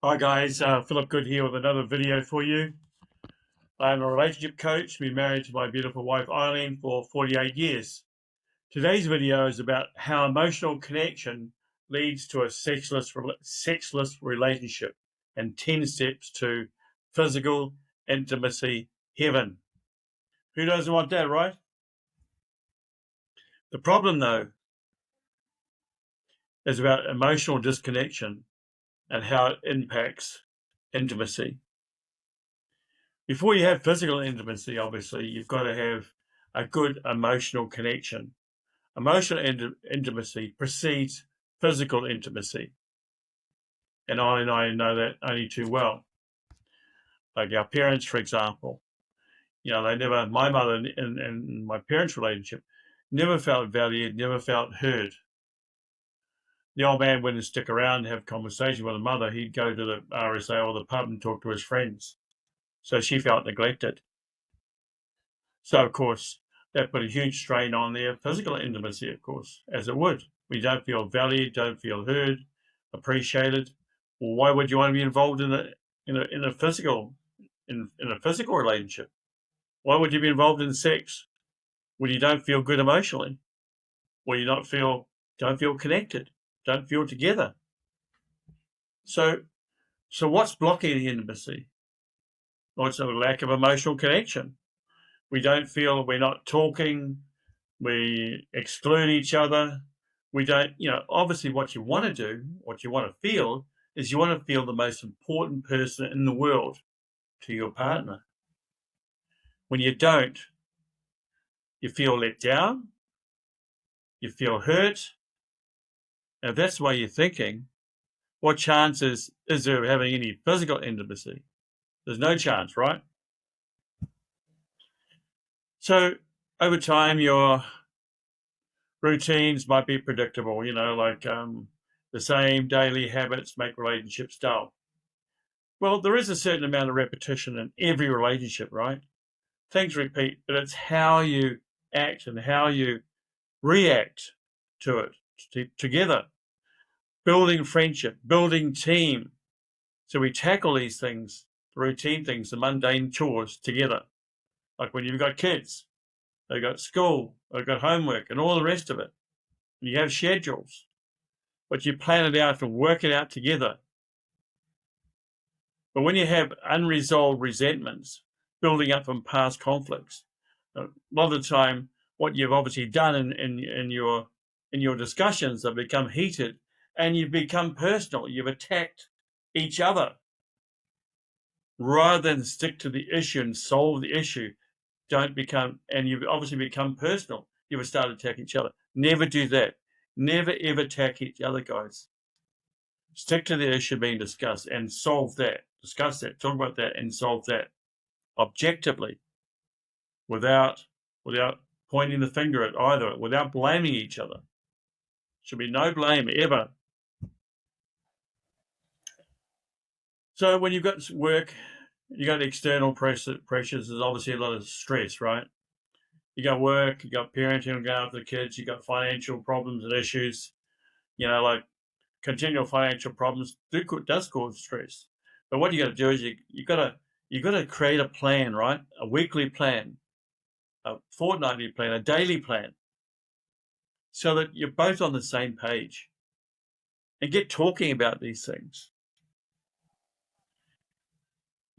Hi guys, Philip Good here with another video for you. I'm a relationship coach, been married to my beautiful wife Eileen for 48 years. Today's video is about how emotional connection leads to a sexless relationship and 10 steps to physical intimacy heaven. Who doesn't want that, right? The problem though is about emotional disconnection and how it impacts intimacy. Before you have physical intimacy, obviously, you've got to have a good emotional connection. Emotional intimacy precedes physical intimacy. And Ollie and I know that only too well. Like our parents, for example, my mother and my parents' relationship never felt valued, never felt heard. The old man wouldn't stick around and have conversation with the mother. He'd go to the RSA or the pub and talk to his friends. So she felt neglected. So, of course, that put a huge strain on their physical intimacy, of course, as it would. We don't feel valued, don't feel heard, appreciated. Well, why would you want to be involved in a physical relationship? Why would you be involved in sex when you don't feel good emotionally? Or you don't feel connected, don't feel together? So what's blocking the intimacy? Well, it's a lack of emotional connection. We don't feel, we're not talking, we exclude each other. We don't, obviously what you want to do, what you want to feel is you want to feel the most important person in the world to your partner. When you don't, you feel let down, you feel hurt. And if that's the way you're thinking, what chance is there of having any physical intimacy? There's no chance, right? So over time, your routines might be predictable, like the same daily habits make relationships dull. Well, there is a certain amount of repetition in every relationship, right? Things repeat, but it's how you act and how you react to it together. Building friendship, building team. So we tackle these things, the routine things, the mundane chores together. Like when you've got kids, they've got school, they've got homework, and all the rest of it. You have schedules, but you plan it out and work it out together. But when you have unresolved resentments building up from past conflicts, a lot of the time, what you've obviously done in your discussions have become heated, and you've become personal. You've attacked each other rather than stick to the issue and solve the issue. And you've obviously become personal. You've started attacking each other. Never do that. Never ever attack each other, guys. Stick to the issue being discussed and solve that. Discuss that, talk about that, and solve that objectively, without pointing the finger at either, without blaming each other. Should be no blame ever. So when you've got work, you got external pressures. There's obviously a lot of stress, right? You got work, you got parenting, going after the kids, you got financial problems and issues. Like continual financial problems does cause stress. But what you got to do is you got to create a plan, right? A weekly plan, a fortnightly plan, a daily plan, so that you're both on the same page and get talking about these things.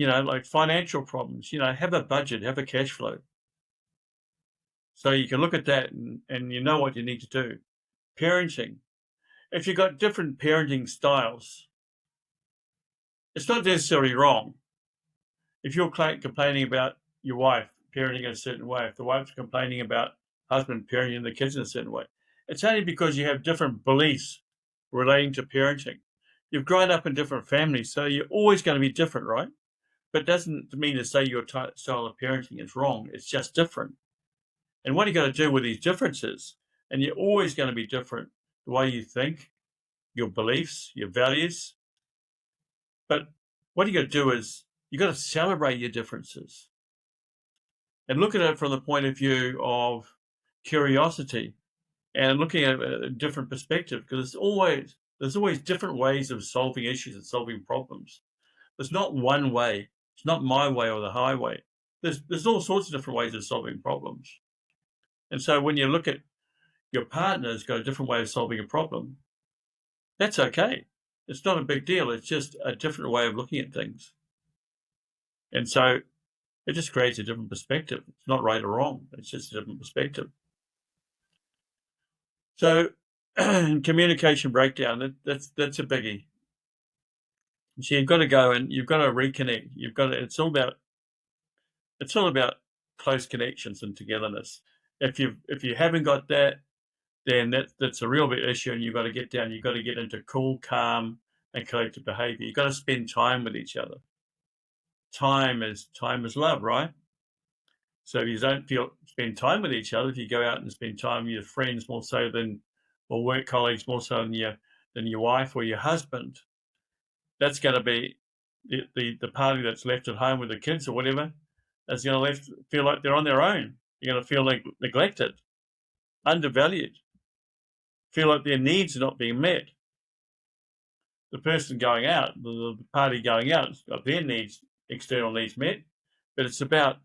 Like financial problems, have a budget, have a cash flow. So you can look at that and you know what you need to do. Parenting. If you've got different parenting styles, it's not necessarily wrong. If you're complaining about your wife parenting in a certain way, if the wife's complaining about husband parenting the kids in a certain way, it's only because you have different beliefs relating to parenting. You've grown up in different families, so you're always going to be different, right? But it doesn't mean to say your style of parenting is wrong. It's just different. And what you got to do with these differences, and you're always going to be different, the way you think, your beliefs, your values. But what you got to do is you got to celebrate your differences and look at it from the point of view of curiosity and looking at a different perspective, because it's always There's always different ways of solving issues and solving problems. There's not one way. It's not my way or the highway. There's all sorts of different ways of solving problems. And so when you look at your partner's got a different way of solving a problem, that's okay. It's not a big deal. It's just a different way of looking at things. And so it just creates a different perspective. It's not right or wrong. It's just a different perspective. So communication breakdown, that's a biggie. So you've got to go and you've got to reconnect. It's all about close connections and togetherness. If you haven't got that, then that's a real big issue, and you've got to get down. You've got to get into cool, calm, and collective behavior. You've got to spend time with each other. Time is love, right? So if you don't spend time with each other, if you go out and spend time with your friends more so than, or work colleagues more so than your wife or your husband, that's going to be the party that's left at home with the kids or whatever is going to feel like they're on their own. You're going to feel like neglected, undervalued, feel like their needs are not being met. The person going out, the party going out, has got their needs, external needs met, but it's about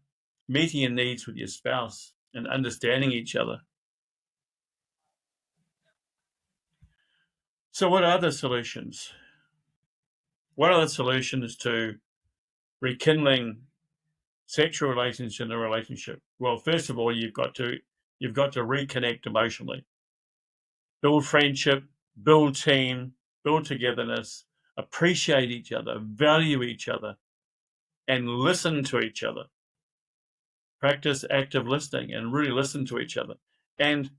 meeting your needs with your spouse and understanding each other. So what are the solutions? What are the solutions to rekindling sexual relations in a relationship? Well, first of all, you've got to reconnect emotionally. Build friendship, build team, build togetherness, appreciate each other, value each other, and listen to each other. Practice active listening and really listen to each other. And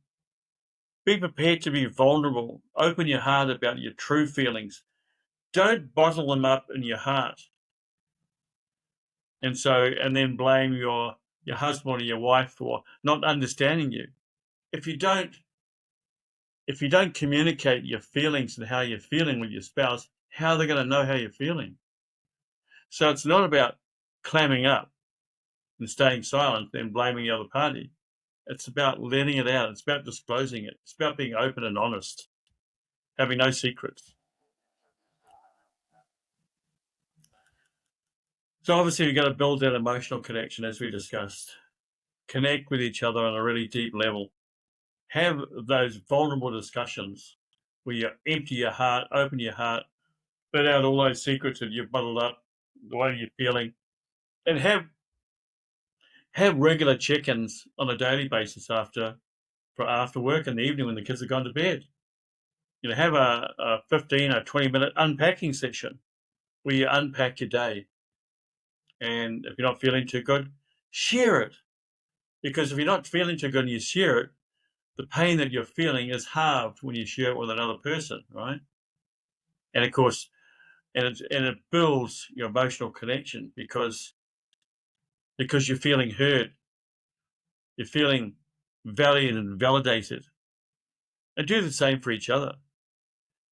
be prepared to be vulnerable. Open your heart about your true feelings. Don't bottle them up in your heart. And then blame your husband or your wife for not understanding you. If you don't communicate your feelings and how you're feeling with your spouse, how are they going to know how you're feeling? So it's not about clamming up and staying silent and blaming the other party. It's about letting it out. It's about disclosing it. It's about being open and honest, having no secrets. So obviously you've got to build that emotional connection, as we discussed. Connect with each other on a really deep level. Have those vulnerable discussions where you empty your heart, open your heart, let out all those secrets that you've bottled up, the way you're feeling, and have regular check-ins on a daily basis after work in the evening when the kids have gone to bed. Have a 15 or 20-minute unpacking session where you unpack your day. And if you're not feeling too good, share it. Because if you're not feeling too good and you share it, the pain that you're feeling is halved when you share it with another person, right? And of course, it builds your emotional connection because you're feeling heard, you're feeling valued and validated. And do the same for each other,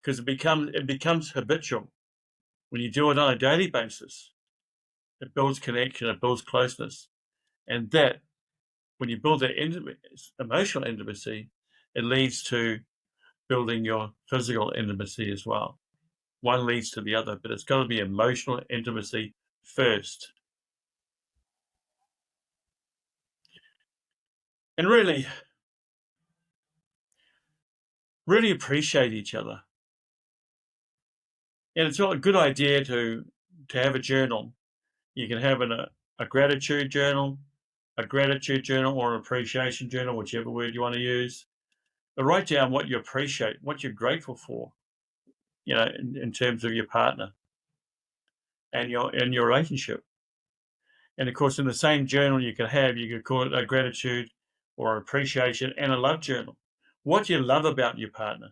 because it becomes habitual when you do it on a daily basis. It builds connection, it builds closeness, and that when you build that emotional intimacy, it leads to building your physical intimacy as well. One leads to the other, but it's got to be emotional intimacy first. And really appreciate each other. And it's a good idea to have a journal. You can have a gratitude journal, or an appreciation journal, whichever word you want to use. But write down what you appreciate, what you're grateful for, in terms of your partner and your relationship. And of course, in the same journal you could call it a gratitude or an appreciation and a love journal. What you love about your partner.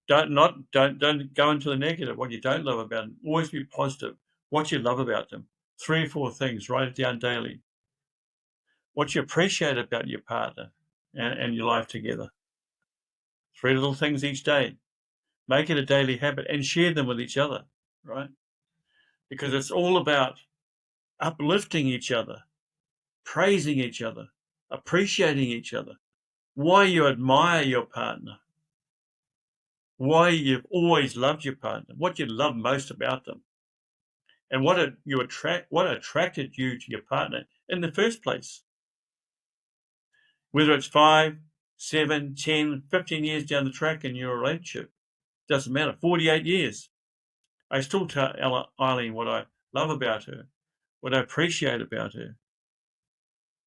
Don't go into the negative. What you don't love about them. Always be positive. What you love about them. 3 or 4 things. Write it down daily. What you appreciate about your partner and your life together. 3 little things each day. Make it a daily habit and share them with each other, right? Because it's all about uplifting each other, praising each other, appreciating each other, why you admire your partner, why you've always loved your partner, what you love most about them, and what attracted you to your partner in the first place. Whether it's 5, 7, 10, 15 years down the track in your relationship, doesn't matter. 48 years. I still tell Eileen what I love about her, what I appreciate about her.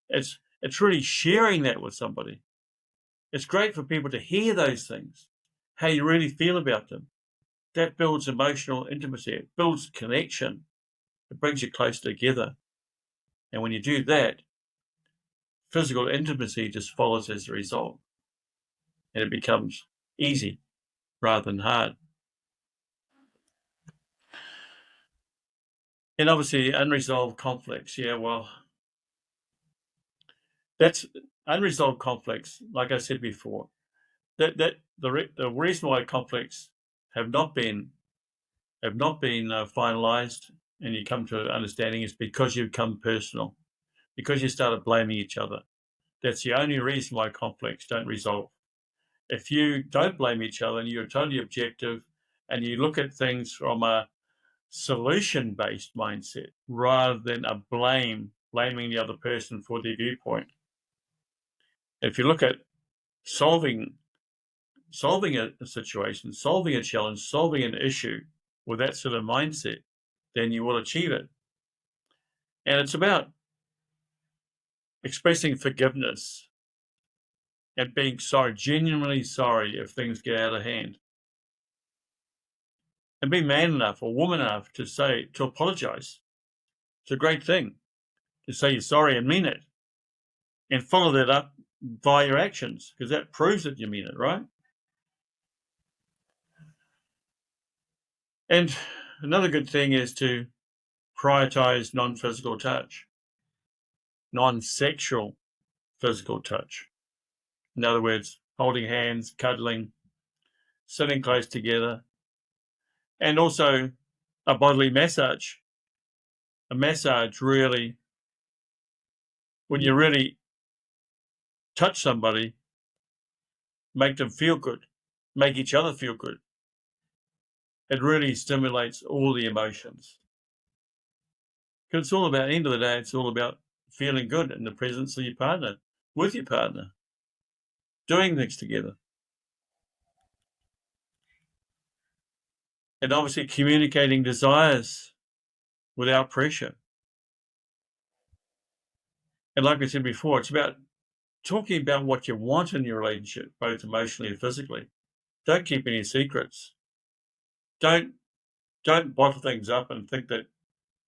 It's really sharing that with somebody. It's great for people to hear those things, how you really feel about them. That builds emotional intimacy. It builds connection. It brings you close together. And when you do that, physical intimacy just follows as a result. And it becomes easy rather than hard. And obviously, unresolved conflicts. Yeah, well, that's unresolved conflicts. Like I said before, the reason why conflicts have not been finalized and you come to understanding is because you become personal, because you started blaming each other. That's the only reason why conflicts don't resolve. If you don't blame each other and you're totally objective and you look at things from a solution-based mindset rather than a blaming the other person for their viewpoint. If you look at solving a situation, solving a challenge, solving an issue with that sort of mindset, then you will achieve it. And it's about expressing forgiveness and being sorry, genuinely sorry if things get out of hand. And be man enough or woman enough to apologize. It's a great thing to say you're sorry and mean it. And follow that up by your actions, because that proves that you mean it, right? And another good thing is to prioritize non-physical touch, non-sexual physical touch. In other words, holding hands, cuddling, sitting close together, and also a bodily massage. A massage really, when you really touch somebody, make them feel good, make each other feel good. It really stimulates all the emotions. Because it's all about, at the end of the day, it's all about feeling good in the presence of your partner, with your partner, doing things together. And obviously communicating desires without pressure. And like I said before, it's about talking about what you want in your relationship, both emotionally and physically. Don't keep any secrets. Don't bottle things up and think that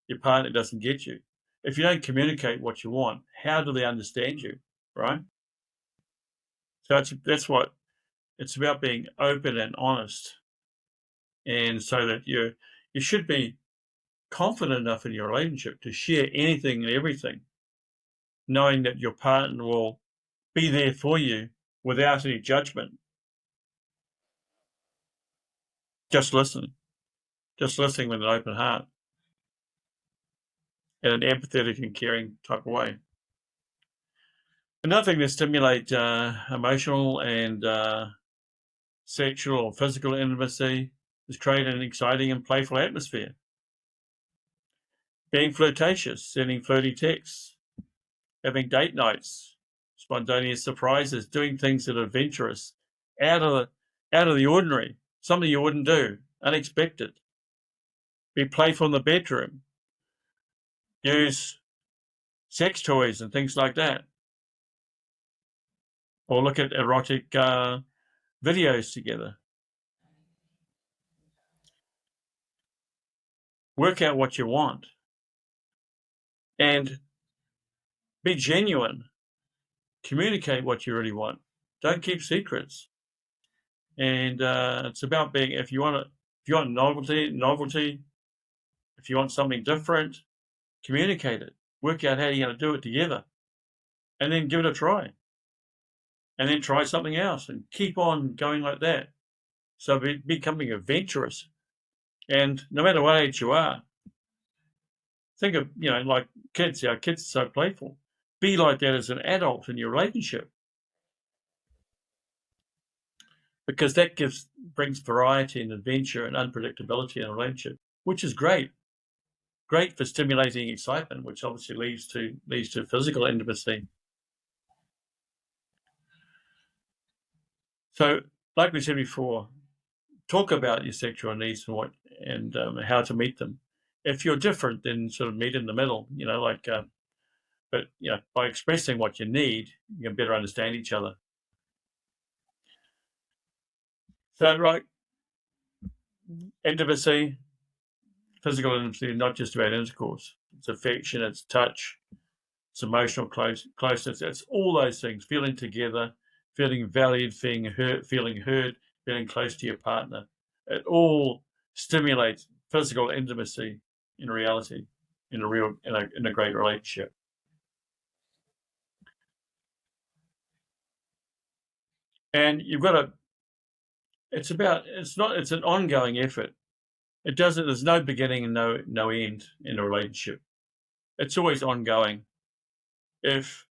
your partner doesn't get you. If you don't communicate what you want, how do they understand you, right? So that's what it's about, being open and honest, and so that you should be confident enough in your relationship to share anything and everything, knowing that your partner will be there for you without any judgment. Just listening with an open heart in an empathetic and caring type of way. Another thing to stimulate emotional and sexual or physical intimacy is create an exciting and playful atmosphere. Being flirtatious, sending flirty texts, having date nights, spontaneous surprises, doing things that are adventurous, out of the ordinary, something you wouldn't do, unexpected. Be playful in the bedroom. Use sex toys and things like that. Or look at erotic videos together. Work out what you want. And be genuine. Communicate what you really want. Don't keep secrets. And it's about being, if you want novelty, if you want something different, communicate it. Work out how you're going to do it together. And then give it a try. And then try something else and keep on going like that. So becoming adventurous. And no matter what age you are, think of, like kids. Our kids are so playful. Be like that as an adult in your relationship. because that brings variety and adventure and unpredictability in a relationship, which is great for stimulating excitement, which obviously leads to physical intimacy. So, like we said before, talk about your sexual needs and how to meet them. If you're different, then sort of meet in the middle. But by expressing what you need, you can better understand each other. So, right, intimacy, physical intimacy, not just about intercourse. It's affection, it's touch, it's emotional closeness. It's all those things. Feeling together, feeling valued, feeling heard, feeling close to your partner. It all stimulates physical intimacy in reality, in a great relationship. And you've got to. It's an ongoing effort. There's no beginning and no end in a relationship. It's always ongoing. If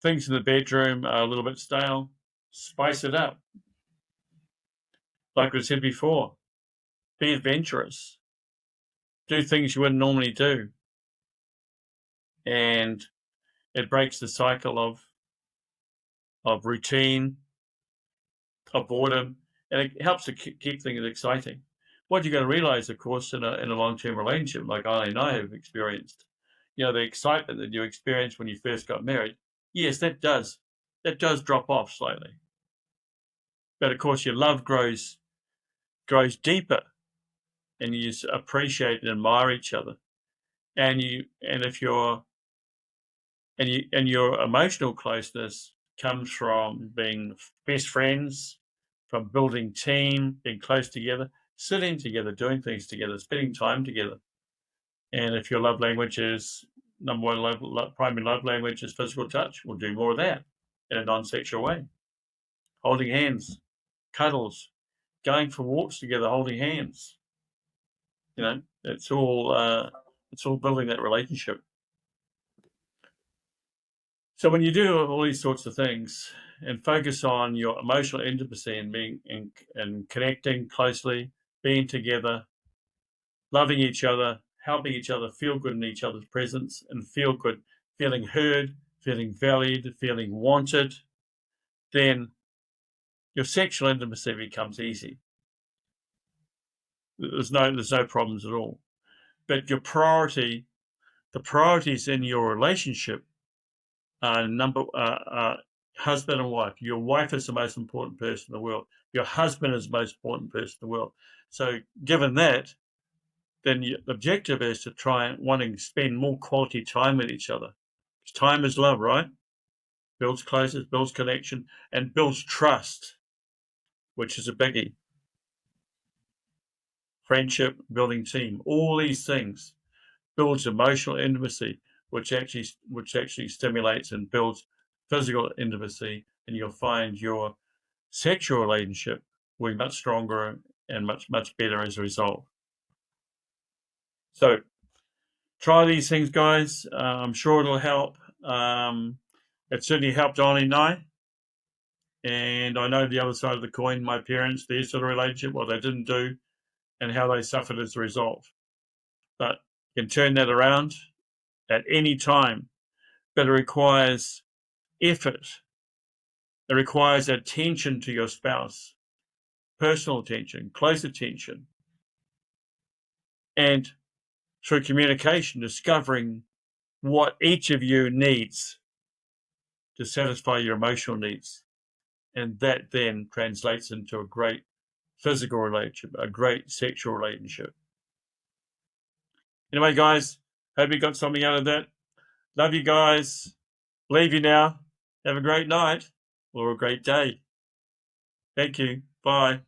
things in the bedroom are a little bit stale, spice it up. Like we said before, be adventurous. Do things you wouldn't normally do. And it breaks the cycle of routine, of boredom, and it helps to keep things exciting. What you're going to realize, of course, in a long-term relationship, like Eileen and I have experienced, the excitement that you experienced when you first got married, yes, that does drop off slightly. But of course, your love grows deeper, and you appreciate and admire each other. And your emotional closeness comes from being best friends, from building team, being close together, sitting together, doing things together, spending time together. And if your love language is number one primary love language is physical touch, we'll do more of that in a non-sexual way. Holding hands, cuddles, going for walks together, holding hands. It's all building that relationship. So when you do all these sorts of things and focus on your emotional intimacy and being and connecting closely, being together, loving each other, helping each other feel good in each other's presence and feel good, feeling heard, feeling valued, feeling wanted, then your sexual intimacy becomes easy. There's no problems at all. But the priorities in your relationship husband and wife. Your wife is the most important person in the world. Your husband is the most important person in the world. So, given that, then the objective is to try wanting to spend more quality time with each other. Time is love, right? Builds closeness, builds connection, and builds trust, which is a biggie. Friendship, building team, all these things builds emotional intimacy, which actually stimulates and builds physical intimacy, and you'll find your sexual relationship will be much stronger and much better as a result. So try these things, guys. I'm sure it'll help. It certainly helped Ollie and I. And I know the other side of the coin, my parents, their sort of relationship, what they didn't do, and how they suffered as a result. But you can turn that around at any time. But it requires effort. It requires attention to your spouse, personal attention, close attention, and through communication, discovering what each of you needs to satisfy your emotional needs. And that then translates into a great physical relationship, a great sexual relationship. Anyway, guys, hope you got something out of that. Love you guys. Leave you now. Have a great night or a great day. Thank you. Bye.